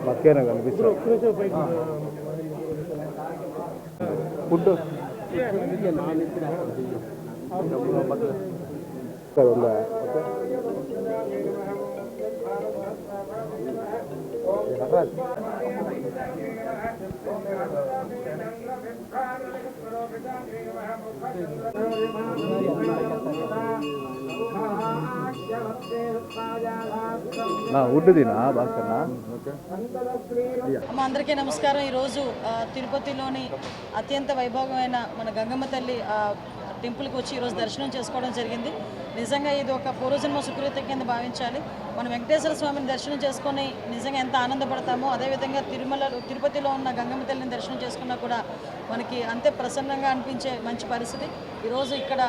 పక్కేనా కనిపిస్తుంది ఫుడ్ ఉందా ఉడ్డుదినా బాగా అందరికీ నమస్కారం. ఈరోజు తిరుపతిలోని అత్యంత వైభవమైన మన గంగమ్మ తల్లి టెంపుల్కి వచ్చి ఈరోజు దర్శనం చేసుకోవడం జరిగింది. నిజంగా ఇది ఒక పూర్వజన్మ సుకృతి కింద భావించాలి. మనం వెంకటేశ్వర స్వామిని దర్శనం చేసుకొని నిజంగా ఎంత ఆనందపడతామో అదేవిధంగా తిరుపతిలో ఉన్న గంగమ్మ తల్లిని దర్శనం చేసుకున్నా కూడా మనకి అంతే ప్రసన్నంగా అనిపించే మంచి పరిస్థితి. ఈరోజు ఇక్కడ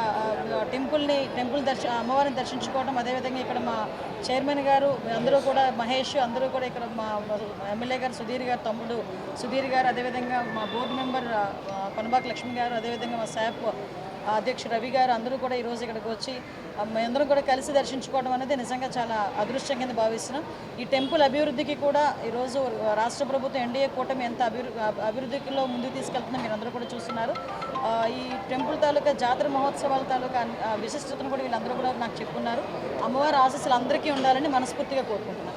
అమ్మవారిని దర్శించుకోవడం, అదేవిధంగా ఇక్కడ మా చైర్మన్ గారు అందరూ కూడా, మహేష్ అందరూ కూడా, ఇక్కడ మా ఎమ్మెల్యే గారు సుధీర్ గారు తమ్ముడు సుధీర్ గారు, అదేవిధంగా మా బోర్డు మెంబర్ పనబాక లక్ష్మి గారు, అదేవిధంగా మా శాప్ అధ్యక్షుడు రవి గారు అందరూ కూడా ఈరోజు ఇక్కడికి వచ్చి మేమందరం కూడా కలిసి దర్శించుకోవడం అనేది నిజంగా చాలా అదృష్టం కింద భావిస్తున్నాం. ఈ టెంపుల్ అభివృద్ధికి కూడా ఈరోజు రాష్ట్ర ప్రభుత్వం ఎన్డీఏ కూటమి ఎంత అభివృద్ధిలో ముందుకు తీసుకెళ్తుందో మీరు అందరూ కూడా చూస్తున్నారు. ఈ టెంపుల్ తాలూకా జాతర మహోత్సవాల తాలూకా విశిష్టతను కూడా వీళ్ళందరూ కూడా నాకు చెప్పుకున్నారు. అమ్మవారి ఆశీస్సులు అందరికీ ఉండాలని మనస్ఫూర్తిగా కోరుకుంటున్నాను.